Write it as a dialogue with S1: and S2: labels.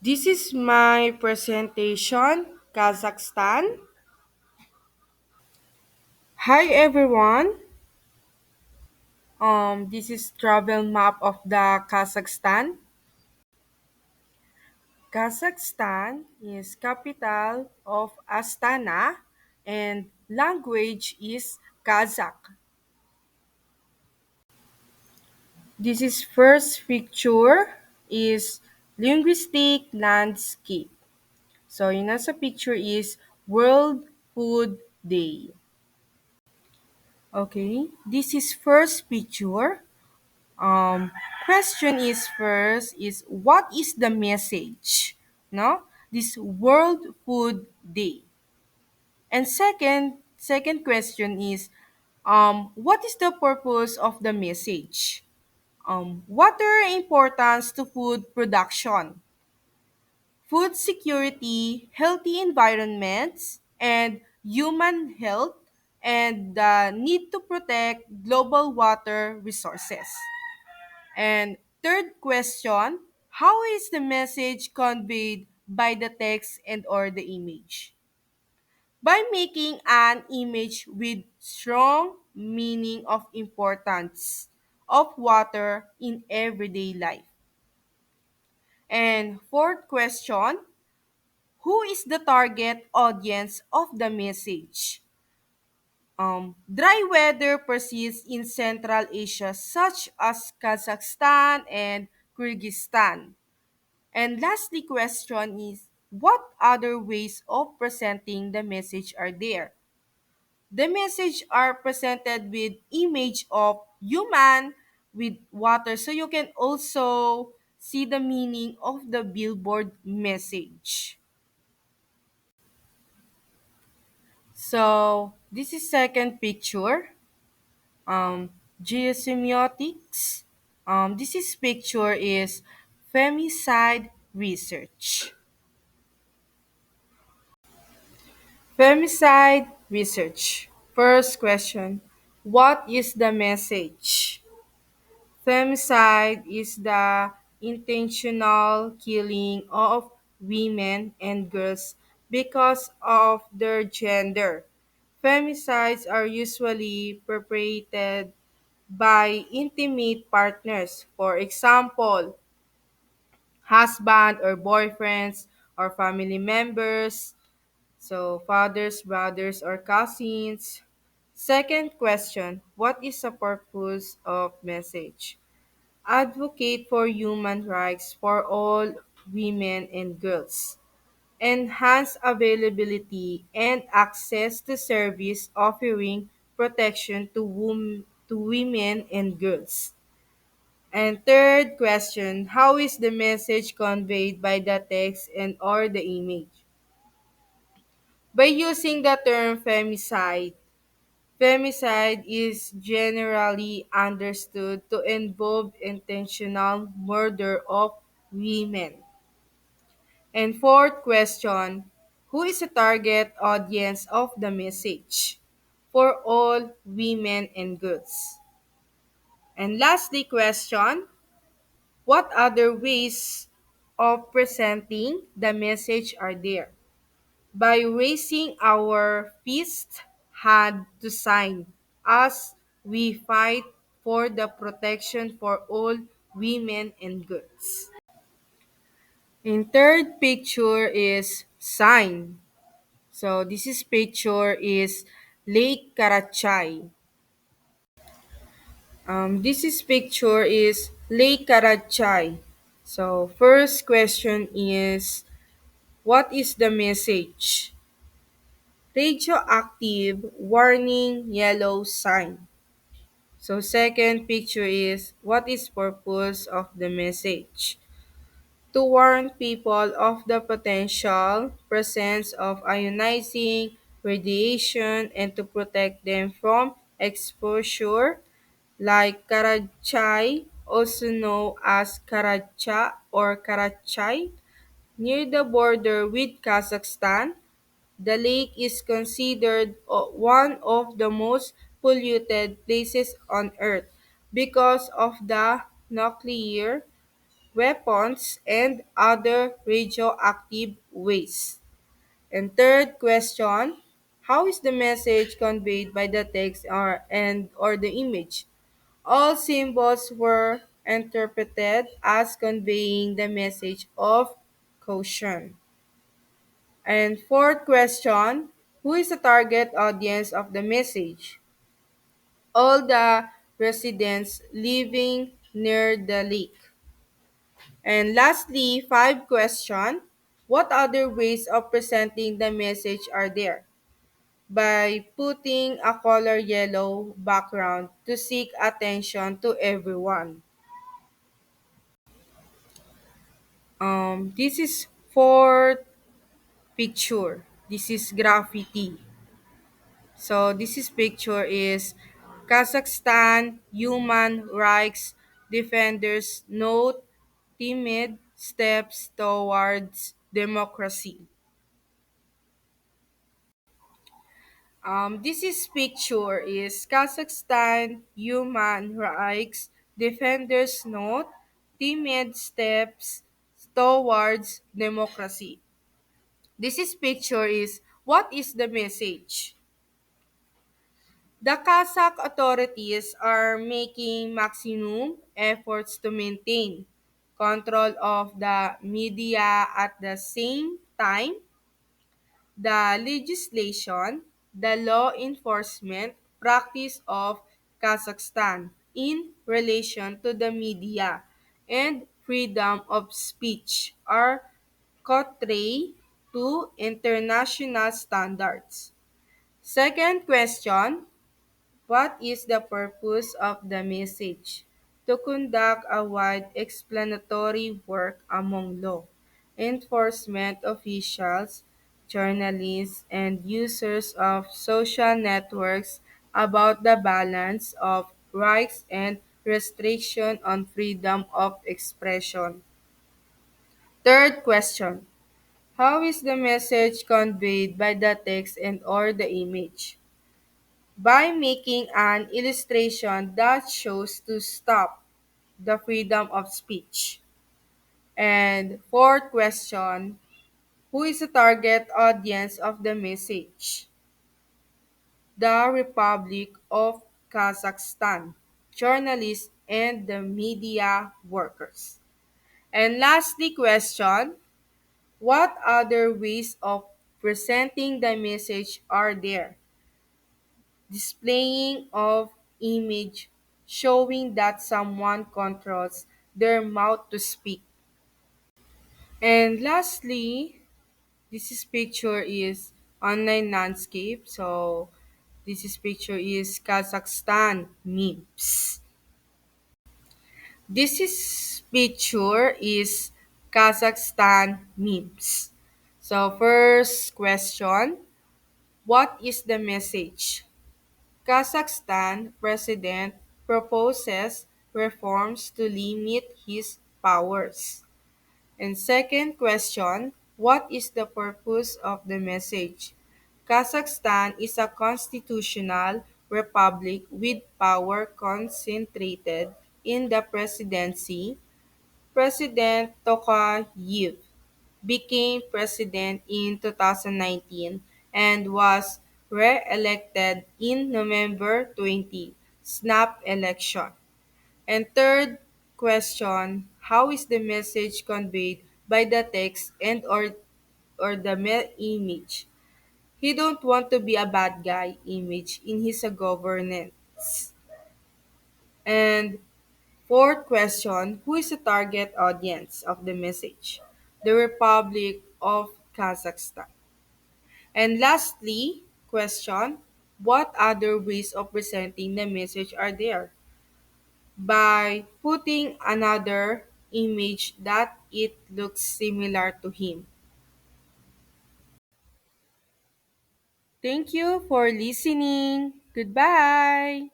S1: This is my presentation, Kazakhstan. Hi everyone. This is travel map of the Kazakhstan. Kazakhstan is capital of Astana and language is Kazakh. This is first picture is linguistic landscape. So yung nasa picture is World Food Day. Okay, this is first picture. Um, Question is first is what is the message? No, this World Food Day. And second question is what is the purpose of the message? Water importance to food production, food security, healthy environments, and human health, and the need to protect global water resources. And third question, how is the message conveyed by the text and or the image? By making an image with strong meaning of importance of water in everyday life. And fourth question, who is the target audience of the message? Dry weather persists in Central Asia such as Kazakhstan and Kyrgyzstan. And lastly question is, what other ways of presenting the message are there? The message are presented with image of human with water so you can also see the meaning of the billboard message. So this is second picture. Geosemiotics. This is picture is femicide research. Femicide research. First question. What is the message? Femicide is the intentional killing of women and girls because of their gender. Femicides are usually perpetrated by intimate partners. For example, husband or boyfriends or family members. So, fathers, brothers, or cousins. Second question, what is the purpose of message? Advocate for human rights for all women and girls. Enhance availability and access to service offering protection to women and girls. And third question, how is the message conveyed by the text and or the image? By using the term femicide, femicide is generally understood to involve intentional murder of women. And fourth question, who is the target audience of the message? For all women and goods. And lastly question, what other ways of presenting the message are there? By raising our fist hand to sign as we fight for the protection for all women and goods. In third picture is sign. So this is picture is Lake Karachay. This is picture is Lake Karachay. So first question is what is the message? Radioactive warning yellow sign. So second picture is what is purpose of the message? To warn people of the potential presence of ionizing radiation and to protect them from exposure like Karachay, also known as Karacha or Karachay, near the border with Kazakhstan. The lake is considered one of the most polluted places on Earth because of the nuclear weapons, and other radioactive waste. And third question, how is the message conveyed by the text or the image? All symbols were interpreted as conveying the message of caution. And fourth question, who is the target audience of the message? All the residents living near the lake. And lastly, five question, what other ways of presenting the message are there? By putting a color yellow background to seek attention to everyone. This is fourth picture. This is graffiti. So this is picture is Kazakhstan human rights defenders note timid steps towards democracy. This is picture is Kazakhstan human rights defenders note timid steps towards democracy. This is picture is what is the message? The Kazakh authorities are making maximum efforts to maintain control of the media at the same time. The legislation, the law enforcement practice of Kazakhstan in relation to the media and freedom of speech are contrary to international standards. Second question, what is the purpose of the message? To conduct a wide explanatory work among law enforcement officials, journalists, and users of social networks about the balance of rights and restriction on freedom of expression. Third question, how is the message conveyed by the text and or the image? By making an illustration that shows to stop the freedom of speech. And fourth question, who is the target audience of the message? The Republic of Kazakhstan, journalists and the media workers. And lastly question, what other ways of presenting the message are there? Displaying of image showing that someone controls their mouth to speak. And lastly, this is picture is online landscape. So this is picture is Kazakhstan memes. This is picture is Kazakhstan memes. So first question, what is the message? Kazakhstan president proposes reforms to limit his powers. And second question, what is the purpose of the message? Kazakhstan is a constitutional republic with power concentrated in the presidency. President Tokayev became president in 2019 and was re-elected in November 20 snap election. And third question, how is the message conveyed by the text and or the image? He don't want to be a bad guy image in his governance. And fourth question, who is the target audience of the message? The Republic of Kazakhstan. And lastly, question, what other ways of presenting the message are there? By putting another image that it looks similar to him. Thank you for listening. Goodbye.